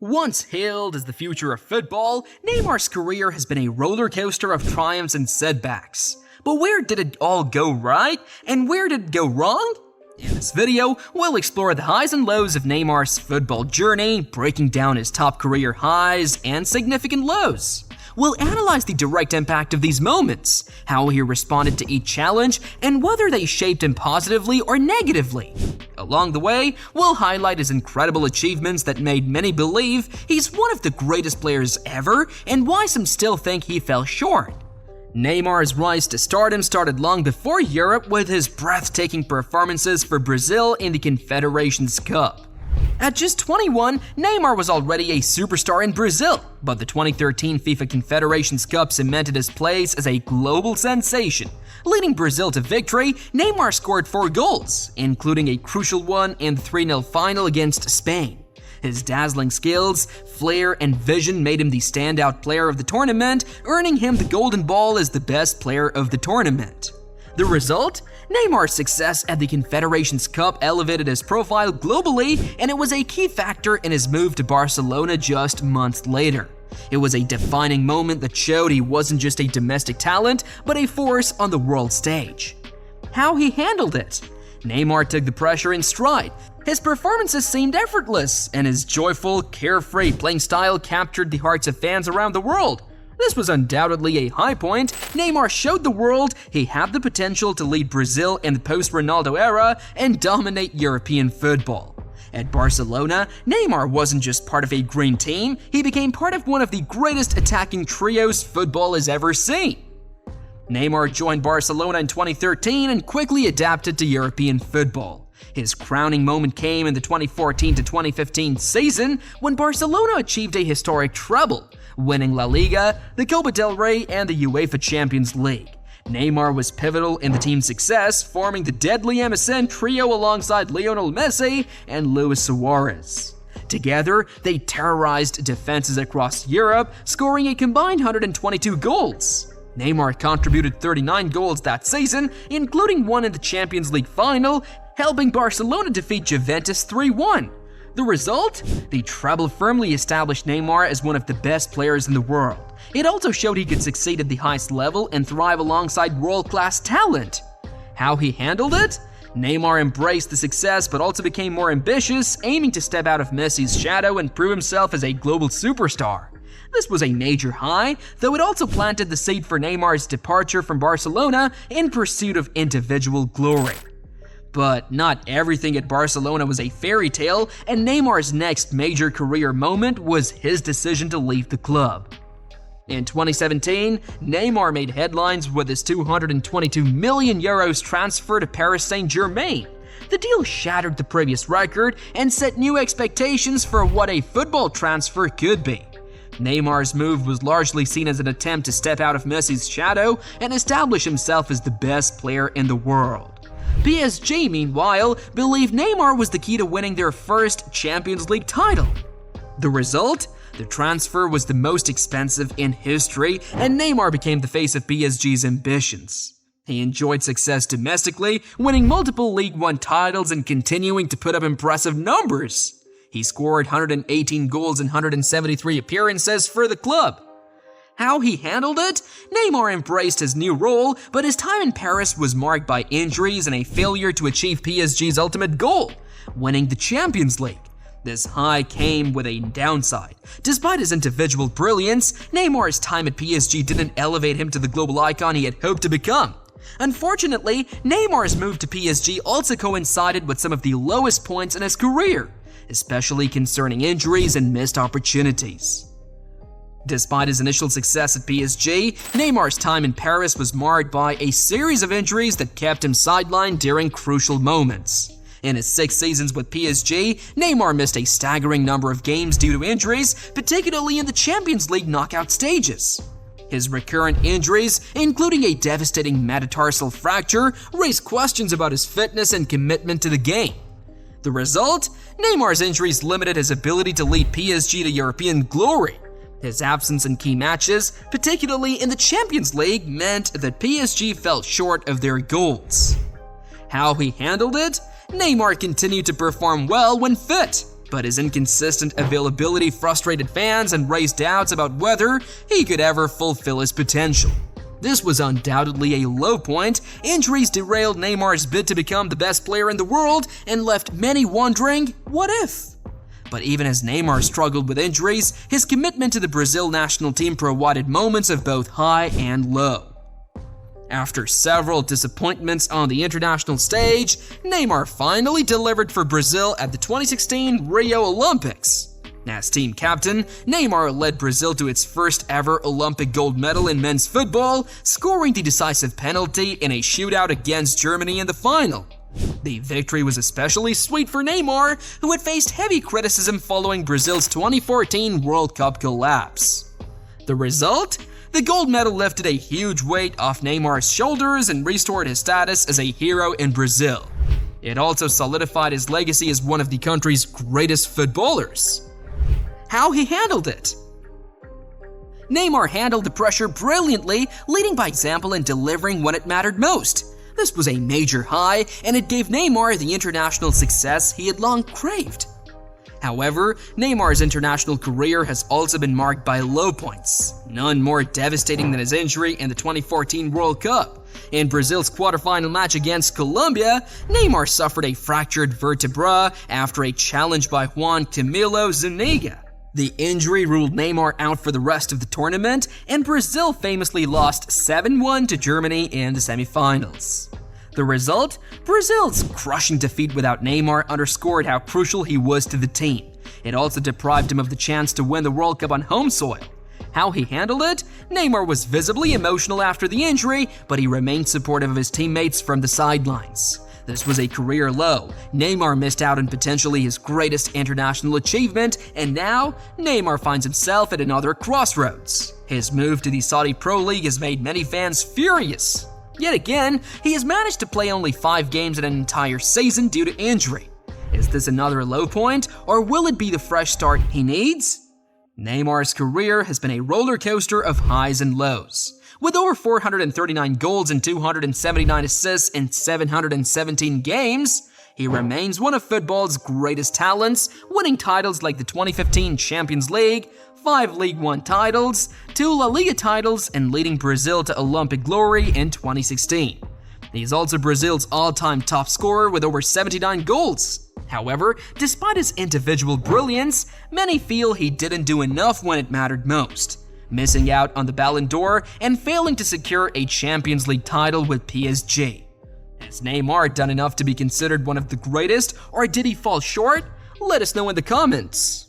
Once hailed as the future of football, Neymar's career has been a roller coaster of triumphs and setbacks. But where did it all go right, and where did it go wrong? In this video, we'll explore the highs and lows of Neymar's football journey, breaking down his top career highs and significant lows. We'll analyze the direct impact of these moments, how he responded to each challenge, and whether they shaped him positively or negatively. Along the way, we'll highlight his incredible achievements that made many believe he's one of the greatest players ever, and why some still think he fell short. Neymar's rise to stardom started long before Europe with his breathtaking performances for Brazil in the Confederations Cup. At just 21, Neymar was already a superstar in Brazil, but the 2013 FIFA Confederations Cup cemented his place as a global sensation. Leading Brazil to victory, Neymar scored 4 goals, including a crucial one in the 3-0 final against Spain. His dazzling skills, flair, and vision made him the standout player of the tournament, earning him the Golden Ball as the best player of the tournament. The result? Neymar's success at the Confederations Cup elevated his profile globally, and it was a key factor in his move to Barcelona just months later. It was a defining moment that showed he wasn't just a domestic talent, but a force on the world stage. How he handled it? Neymar took the pressure in stride. His performances seemed effortless, and his joyful, carefree playing style captured the hearts of fans around the world. This was undoubtedly a high point. Neymar showed the world he had the potential to lead Brazil in the post-Ronaldo era and dominate European football. At Barcelona, Neymar wasn't just part of a green team, he became part of one of the greatest attacking trios football has ever seen. Neymar joined Barcelona in 2013 and quickly adapted to European football. His crowning moment came in the 2014-2015 season when Barcelona achieved a historic treble, winning La Liga, the Copa del Rey, and the UEFA Champions League. Neymar was pivotal in the team's success, forming the deadly MSN trio alongside Lionel Messi and Luis Suarez. Together, they terrorized defenses across Europe, scoring a combined 122 goals. Neymar contributed 39 goals that season, including one in the Champions League final, helping Barcelona defeat Juventus 3-1. The result? The treble firmly established Neymar as one of the best players in the world. It also showed he could succeed at the highest level and thrive alongside world-class talent. How he handled it? Neymar embraced the success but also became more ambitious, aiming to step out of Messi's shadow and prove himself as a global superstar. This was a major high, though it also planted the seed for Neymar's departure from Barcelona in pursuit of individual glory. But not everything at Barcelona was a fairy tale, and Neymar's next major career moment was his decision to leave the club. In 2017, Neymar made headlines with his €222 million transfer to Paris Saint-Germain. The deal shattered the previous record and set new expectations for what a football transfer could be. Neymar's move was largely seen as an attempt to step out of Messi's shadow and establish himself as the best player in the world. PSG, meanwhile, believed Neymar was the key to winning their first Champions League title. The result? The transfer was the most expensive in history, and Neymar became the face of PSG's ambitions. He enjoyed success domestically, winning multiple League One titles and continuing to put up impressive numbers. He scored 118 goals in 173 appearances for the club. How he handled it? Neymar embraced his new role, but his time in Paris was marked by injuries and a failure to achieve PSG's ultimate goal, winning the Champions League. This high came with a downside. Despite his individual brilliance, Neymar's time at PSG didn't elevate him to the global icon he had hoped to become. Unfortunately, Neymar's move to PSG also coincided with some of the lowest points in his career, especially concerning injuries and missed opportunities. Despite his initial success at PSG, Neymar's time in Paris was marred by a series of injuries that kept him sidelined during crucial moments. In his 6 seasons with PSG, Neymar missed a staggering number of games due to injuries, particularly in the Champions League knockout stages. His recurrent injuries, including a devastating metatarsal fracture, raised questions about his fitness and commitment to the game. The result? Neymar's injuries limited his ability to lead PSG to European glory. His absence in key matches, particularly in the Champions League, meant that PSG fell short of their goals. How he handled it? Neymar continued to perform well when fit. But his inconsistent availability frustrated fans and raised doubts about whether he could ever fulfill his potential. This was undoubtedly a low point. Injuries derailed Neymar's bid to become the best player in the world and left many wondering, what if? But even as Neymar struggled with injuries, his commitment to the Brazil national team provided moments of both high and low. After several disappointments on the international stage, Neymar finally delivered for Brazil at the 2016 Rio Olympics. As team captain, Neymar led Brazil to its first ever Olympic gold medal in men's football, scoring the decisive penalty in a shootout against Germany in the final. The victory was especially sweet for Neymar, who had faced heavy criticism following Brazil's 2014 World Cup collapse. The result? The gold medal lifted a huge weight off Neymar's shoulders and restored his status as a hero in Brazil. It also solidified his legacy as one of the country's greatest footballers. How he handled it? Neymar handled the pressure brilliantly, leading by example and delivering when it mattered most. This was a major high, and it gave Neymar the international success he had long craved. However, Neymar's international career has also been marked by low points, none more devastating than his injury in the 2014 World Cup. In Brazil's quarterfinal match against Colombia, Neymar suffered a fractured vertebra after a challenge by Juan Camilo Zuniga. The injury ruled Neymar out for the rest of the tournament, and Brazil famously lost 7-1 to Germany in the semifinals. The result? Brazil's crushing defeat without Neymar underscored how crucial he was to the team. It also deprived him of the chance to win the World Cup on home soil. How he handled it? Neymar was visibly emotional after the injury, but he remained supportive of his teammates from the sidelines. This was a career low. Neymar missed out on potentially his greatest international achievement, and now Neymar finds himself at another crossroads. His move to the Saudi Pro League has made many fans furious. Yet again, he has managed to play only 5 games in an entire season due to injury. Is this another low point, or will it be the fresh start he needs? Neymar's career has been a roller coaster of highs and lows. With over 439 goals and 279 assists in 717 games, he remains one of football's greatest talents, winning titles like the 2015 Champions League, 5 League One titles, 2 La Liga titles, and leading Brazil to Olympic glory in 2016. He's also Brazil's all-time top scorer with over 79 goals. However, despite his individual brilliance, many feel he didn't do enough when it mattered most, missing out on the Ballon d'Or and failing to secure a Champions League title with PSG. Has Neymar done enough to be considered one of the greatest, or did he fall short? Let us know in the comments.